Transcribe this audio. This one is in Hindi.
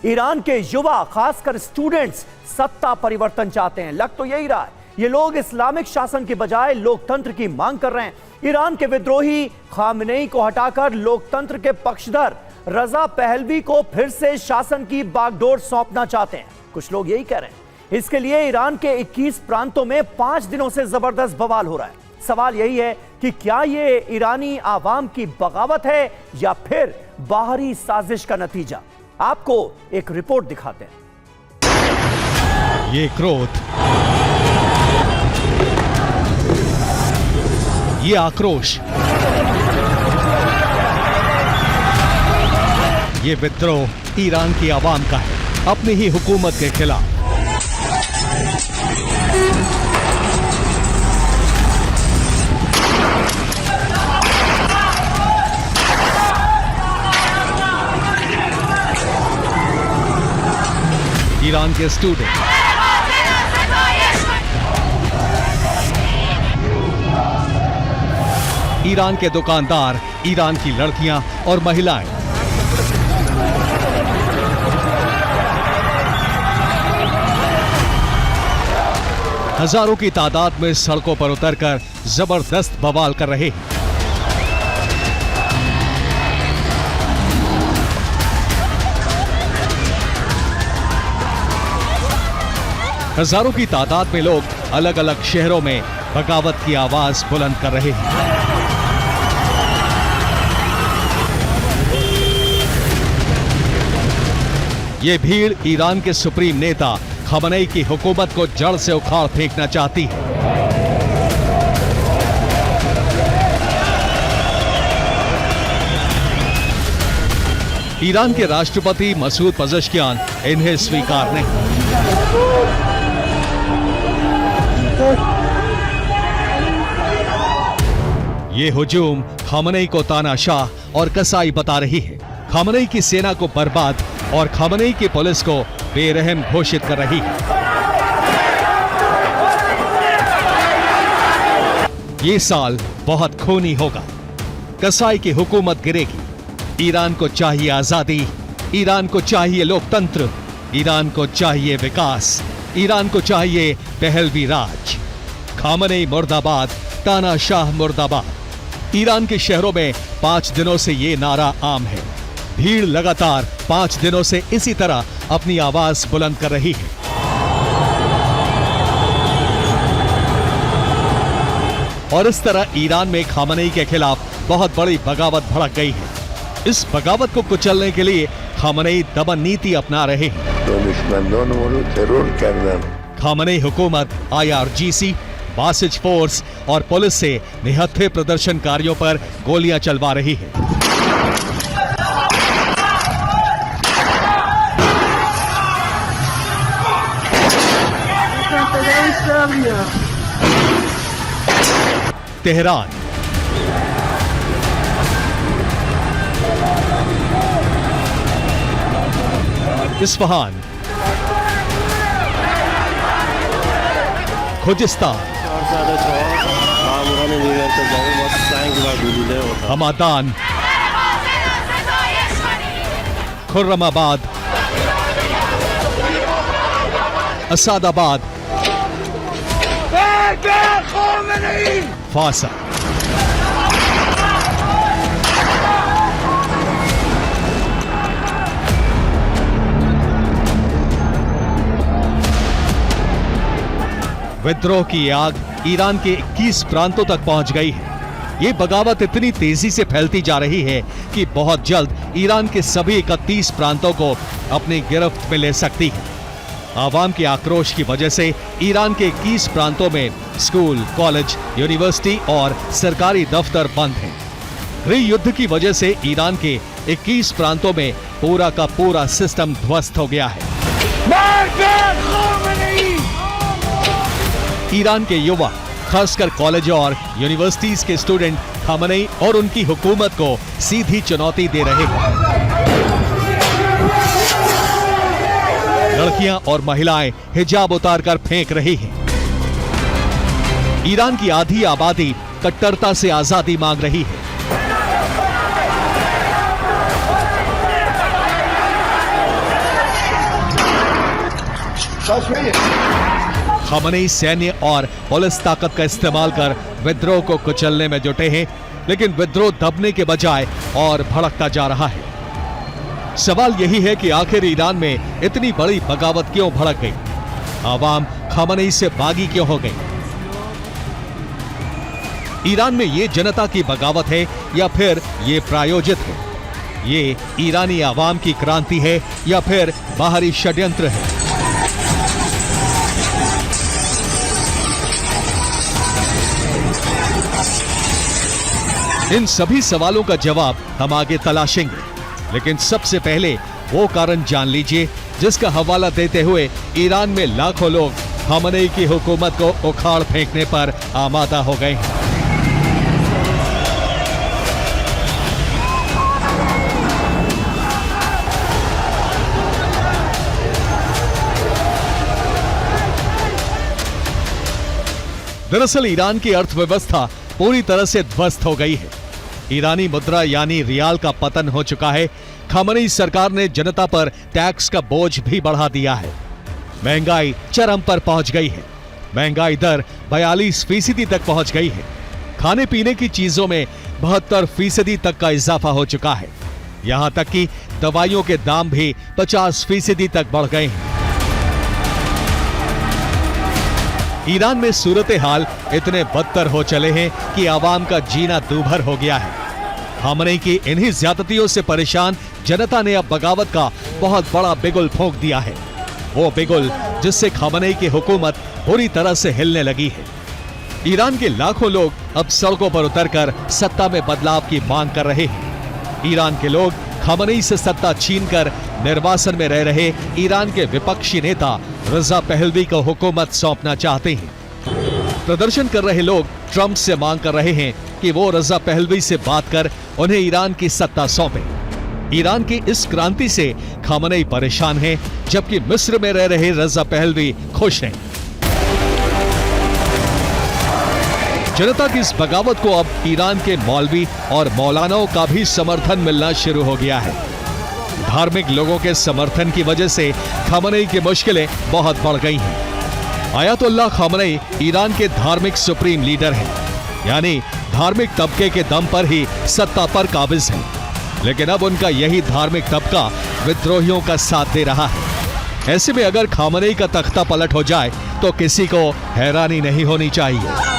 ईरान के युवा, खासकर स्टूडेंट्स, सत्ता परिवर्तन चाहते हैं। लग तो यही रहा है, ये लोग इस्लामिक शासन के बजाय लोकतंत्र की मांग कर रहे हैं। ईरान के विद्रोही खामनेई को हटाकर लोकतंत्र के पक्षधर रजा पहलवी को फिर से शासन की बागडोर सौंपना चाहते हैं। कुछ लोग यही कह रहे हैं। इसके लिए ईरान के 21 प्रांतों में 5 दिनों से जबरदस्त बवाल हो रहा है। सवाल यही है कि क्या ये ईरानी आवाम की बगावत है या फिर बाहरी साजिश का नतीजा। आपको एक रिपोर्ट दिखाते हैं। ये क्रोध, ये आक्रोश, ये विद्रोह ईरान की आवाम का है अपनी ही हुकूमत के खिलाफ। ईरान के स्टूडेंट, ईरान के दुकानदार, ईरान की लड़कियां और महिलाएं, हजारों की तादाद में सड़कों पर उतरकर जबरदस्त बवाल कर रहे हैं। हजारों की तादाद में लोग अलग अलग शहरों में बगावत की आवाज बुलंद कर रहे हैं। ये भीड़ ईरान के सुप्रीम नेता खामनेई की हुकूमत को जड़ से उखाड़ फेंकना चाहती है। ईरान के राष्ट्रपति मसूद पज़ेश्कियान इन्हें स्वीकार नहीं। ये हुजूम खामनेई को तानाशाह और कसाई बता रही है, खामनेई की सेना को बर्बाद और खामनेई की पुलिस को बेरहम घोषित कर रही है। ये साल बहुत खूनी होगा, कसाई की हुकूमत गिरेगी। ईरान को चाहिए आजादी, ईरान को चाहिए लोकतंत्र, ईरान को चाहिए विकास, ईरान को चाहिए पहलवी राज। खामनेई मुर्दाबाद, तानाशाह मुर्दाबाद। ईरान के शहरों में 5 दिनों से ये नारा आम है। भीड़ लगातार 5 दिनों से इसी तरह अपनी आवाज बुलंद कर रही है। और इस तरह ईरान में खामनेई के खिलाफ बहुत बड़ी बगावत भड़क गई है। इस बगावत को कुचलने के लिए खामनेई दमन नीति अपना रहे हैं। खामनेई हुकूमत IRGC, बासिज फोर्स और पुलिस से निहत्थे प्रदर्शनकारियों पर गोलियां चलवा रही है। Tehran, Isfahan, Khuzestan, Hamadan, Khorramabad, Asadabad, Fasa. विद्रोह की आग ईरान के 21 प्रांतों तक पहुंच गई है। ये बगावत इतनी तेजी से फैलती जा रही है कि बहुत जल्द ईरान के सभी 31 प्रांतों को अपनी गिरफ्त में ले सकती है। आवाम के आक्रोश की वजह से ईरान के 21 प्रांतों में स्कूल, कॉलेज, यूनिवर्सिटी और सरकारी दफ्तर बंद हैं। गृह युद्ध की वजह से ईरान के 21 प्रांतों में पूरा का पूरा सिस्टम ध्वस्त हो गया है। ईरान के युवा, खासकर कॉलेज और यूनिवर्सिटीज के स्टूडेंट खामनेई और उनकी हुकूमत को सीधी चुनौती दे रहे हैं। लड़कियां और महिलाएं हिजाब उतारकर फेंक रही हैं। ईरान की आधी आबादी कट्टरता से आजादी मांग रही है। खामनेई सैन्य और पुलिस ताकत का इस्तेमाल कर विद्रोह को कुचलने में जुटे हैं, लेकिन विद्रोह दबने के बजाय और भड़कता जा रहा है। सवाल यही है कि आखिर ईरान में इतनी बड़ी बगावत क्यों भड़क गई? आवाम खामनेई से बागी क्यों हो गई? ईरान में ये जनता की बगावत है या फिर ये प्रायोजित है? ये ईरानी आवाम की क्रांति है या फिर बाहरी षड्यंत्र है? इन सभी सवालों का जवाब हम आगे तलाशेंगे, लेकिन सबसे पहले वो कारण जान लीजिए जिसका हवाला देते हुए ईरान में लाखों लोग खामनेई की हुकूमत को उखाड़ फेंकने पर आमादा हो गए हैं। दरअसल ईरान की अर्थव्यवस्था पूरी तरह से ध्वस्त हो गई है। ईरानी मुद्रा यानी रियाल का पतन हो चुका है। खामनेई सरकार ने जनता पर टैक्स का बोझ भी बढ़ा दिया है। महंगाई चरम पर पहुंच गई है। महंगाई दर 42% तक पहुंच गई है। खाने पीने की चीजों में 72% तक का इजाफा हो चुका है। यहां तक कि दवाइयों के दाम भी 50% तक बढ़ गए हैं। ईरान में सूरत हाल इतने बदतर हो चले हैं कि आवाम का जीना दूभर हो गया है। खामनेई की इन्हीं ज्यादतियों से परेशान जनता ने अब बगावत का बहुत बड़ा बिगुल फूंक दिया है। वो बिगुल जिससे खामनेई की हुकूमत बुरी तरह से हिलने लगी है। ईरान के लाखों लोग अब सड़कों पर उतरकर सत्ता में बदलाव की मांग कर रहे हैं। ईरान के लोग खामनेई से सत्ता छीनकर निर्वासन में रह रहे ईरान के विपक्षी नेता रजा पहलवी को हुकूमत सौंपना चाहते हैं। प्रदर्शन कर रहे लोग ट्रंप से मांग कर रहे हैं कि वो रजा पहलवी से बात कर उन्हें ईरान की सत्ता सौंपे। ईरान की इस क्रांति से खामनेई परेशान है, जबकि मिस्र में रह रहे रजा पहलवी खुश हैं। जनता की इस बगावत को अब ईरान के मौलवी और मौलानाओं का भी समर्थन मिलना शुरू हो गया है। धार्मिक लोगों के समर्थन की वजह से खामनेई की मुश्किलें बहुत बढ़ गई हैं। आयतुल्लाह खामनेई ईरान के धार्मिक सुप्रीम लीडर हैं, यानी धार्मिक तबके के दम पर ही सत्ता पर काबिज हैं। लेकिन अब उनका यही धार्मिक तबका विद्रोहियों का साथ दे रहा है। ऐसे में अगर खामनेई का तख्ता पलट हो जाए तो किसी को हैरानी नहीं होनी चाहिए।